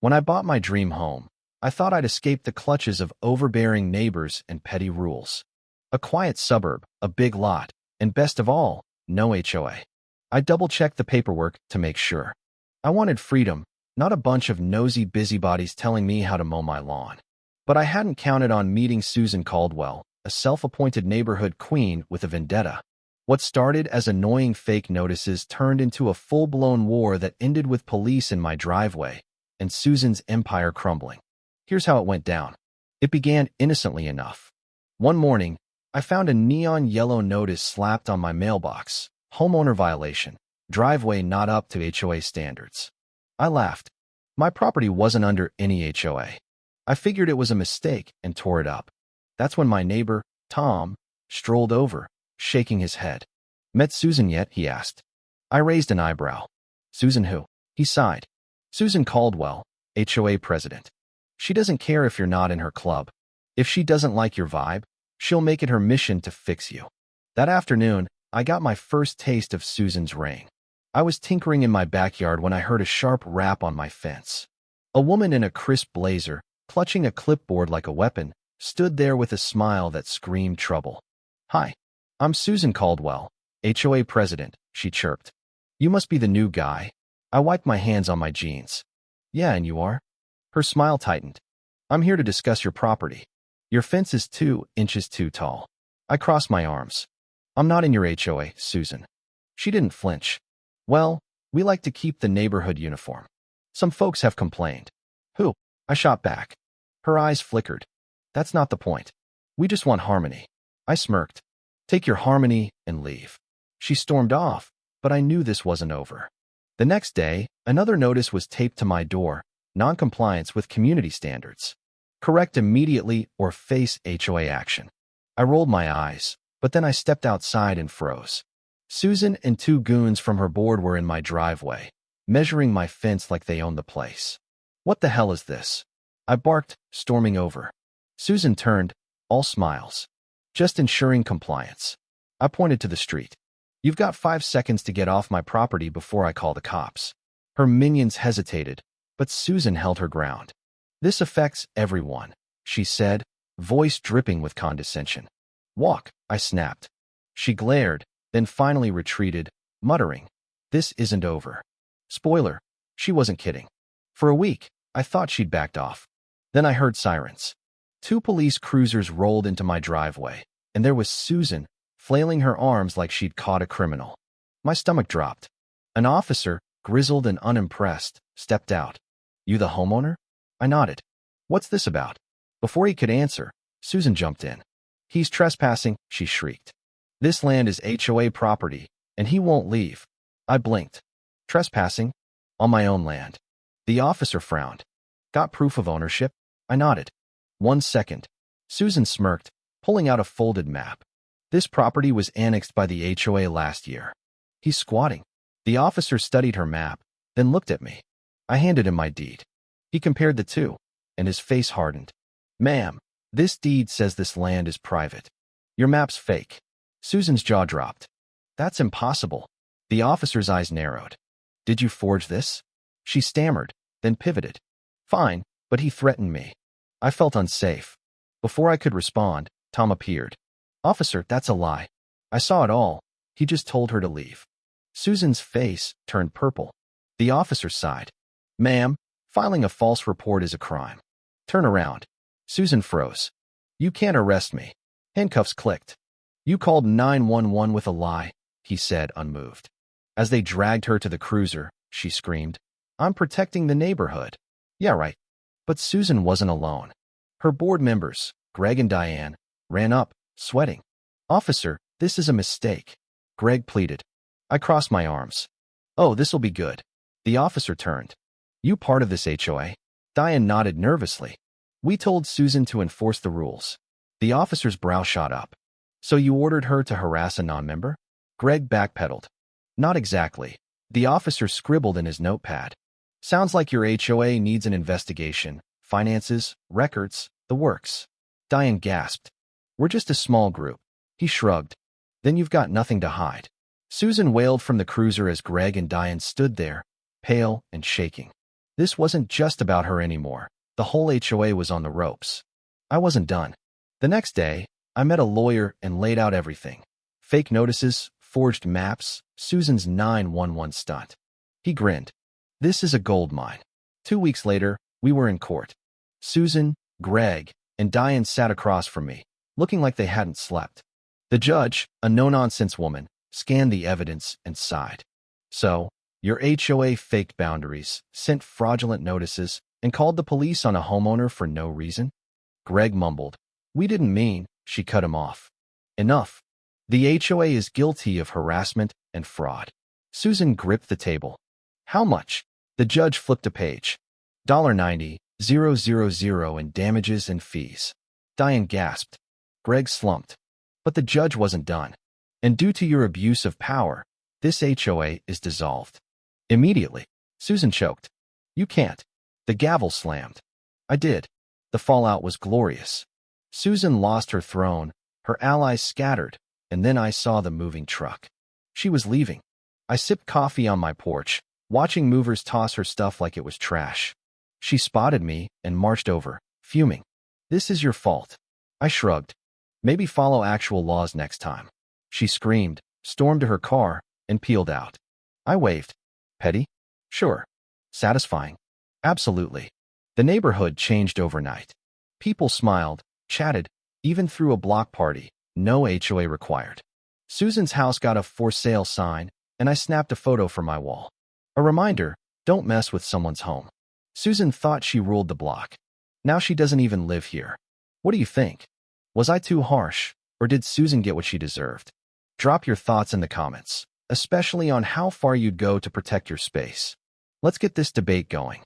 When I bought my dream home, I thought I'd escape the clutches of overbearing neighbors and petty rules. A quiet suburb, a big lot, and best of all, no HOA. I double-checked the paperwork to make sure. I wanted freedom, not a bunch of nosy busybodies telling me how to mow my lawn. But I hadn't counted on meeting Susan Caldwell, a self-appointed neighborhood queen with a vendetta. What started as annoying fake notices turned into a full-blown war that ended with police in my driveway and Susan's empire crumbling. Here's how it went down. It began innocently enough. One morning, I found a neon yellow notice slapped on my mailbox. Homeowner violation. Driveway not up to HOA standards. I laughed. My property wasn't under any HOA. I figured it was a mistake and tore it up. That's when my neighbor, Tom, strolled over, shaking his head. "Met Susan yet?" he asked. I raised an eyebrow. "Susan who?" He sighed. "Susan Caldwell, HOA president. She doesn't care if you're not in her club. If she doesn't like your vibe, she'll make it her mission to fix you." That afternoon, I got my first taste of Susan's reign. I was tinkering in my backyard when I heard a sharp rap on my fence. A woman in a crisp blazer, clutching a clipboard like a weapon, stood there with a smile that screamed trouble. "Hi, I'm Susan Caldwell, HOA president," she chirped. "You must be the new guy." I wiped my hands on my jeans. "Yeah, and you are?" Her smile tightened. "I'm here to discuss your property. Your fence is 2 inches too tall." I crossed my arms. "I'm not in your HOA, Susan." She didn't flinch. "Well, we like to keep the neighborhood uniform. Some folks have complained." "Who?" I shot back. Her eyes flickered. "That's not the point. We just want harmony." I smirked. "Take your harmony and leave." She stormed off, but I knew this wasn't over. The next day, another notice was taped to my door: non-compliance with community standards. Correct immediately or face HOA action. I rolled my eyes, but then I stepped outside and froze. Susan and 2 goons from her board were in my driveway, measuring my fence like they owned the place. "What the hell is this?" I barked, storming over. Susan turned, all smiles. "Just ensuring compliance." I pointed to the street. "You've got 5 seconds to get off my property before I call the cops." Her minions hesitated, but Susan held her ground. "This affects everyone," she said, voice dripping with condescension. "Walk," I snapped. She glared, then finally retreated, muttering, "This isn't over." Spoiler, she wasn't kidding. For a week, I thought she'd backed off. Then I heard sirens. 2 police cruisers rolled into my driveway, and there was Susan, flailing her arms like she'd caught a criminal. My stomach dropped. An officer, grizzled and unimpressed, stepped out. "You the homeowner?" I nodded. "What's this about?" Before he could answer, Susan jumped in. "He's trespassing," she shrieked. "This land is HOA property, and he won't leave." I blinked. "Trespassing? On my own land?" The officer frowned. "Got proof of ownership?" I nodded. "1 second." Susan smirked, pulling out a folded map. "This property was annexed by the HOA last year." "He's squatting." The officer studied her map, then looked at me. I handed him my deed. He compared the 2, and his face hardened. "Ma'am, this deed says this land is private. Your map's fake." Susan's jaw dropped. "That's impossible." The officer's eyes narrowed. "Did you forge this?" She stammered, then pivoted. "Fine, but he threatened me." I felt unsafe. Before I could respond, Tom appeared. "Officer, that's a lie. I saw it all. He just told her to leave." Susan's face turned purple. The officer sighed. "Ma'am, filing a false report is a crime. Turn around." Susan froze. "You can't arrest me." Handcuffs clicked. "You called 911 with a lie," he said, unmoved. As they dragged her to the cruiser, she screamed, "I'm protecting the neighborhood." "Yeah, right." But Susan wasn't alone. Her board members, Greg and Diane, ran up, sweating. "Officer, this is a mistake," Greg pleaded. I crossed my arms. "Oh, this'll be good." The officer turned. "You part of this HOA?" Diane nodded nervously. "We told Susan to enforce the rules." The officer's brow shot up. "So you ordered her to harass a non-member?" Greg backpedaled. "Not exactly." The officer scribbled in his notepad. "Sounds like your HOA needs an investigation. Finances, records, the works." Diane gasped. "We're just a small group." He shrugged. "Then you've got nothing to hide." Susan wailed from the cruiser as Greg and Diane stood there, pale and shaking. This wasn't just about her anymore. The whole HOA was on the ropes. I wasn't done. The next day, I met a lawyer and laid out everything. Fake notices, forged maps, Susan's 911 stunt. He grinned. This is a gold mine. 2 weeks later, we were in court. Susan, Greg, and Diane sat across from me, looking like they hadn't slept. The judge, a no-nonsense woman, scanned the evidence and sighed. So, your HOA faked boundaries, sent fraudulent notices, and called the police on a homeowner for no reason? Greg mumbled. We didn't mean, she cut him off. Enough. The HOA is guilty of harassment and fraud. Susan gripped the table. How much? The judge flipped a page. $90,000 in damages and fees. Diane gasped. Greg slumped. But the judge wasn't done. And due to your abuse of power, this HOA is dissolved. Immediately. Susan choked. You can't. The gavel slammed. I did. The fallout was glorious. Susan lost her throne, her allies scattered, and then I saw the moving truck. She was leaving. I sipped coffee on my porch, watching movers toss her stuff like it was trash. She spotted me and marched over, fuming. This is your fault. I shrugged. Maybe follow actual laws next time. She screamed, stormed to her car, and peeled out. I waved. Petty? Sure. Satisfying? Absolutely. The neighborhood changed overnight. People smiled, chatted, even threw a block party, no HOA required. Susan's house got a for sale sign, and I snapped a photo for my wall. A reminder, don't mess with someone's home. Susan thought she ruled the block. Now she doesn't even live here. What do you think? Was I too harsh, or did Susan get what she deserved? Drop your thoughts in the comments, especially on how far you'd go to protect your space. Let's get this debate going.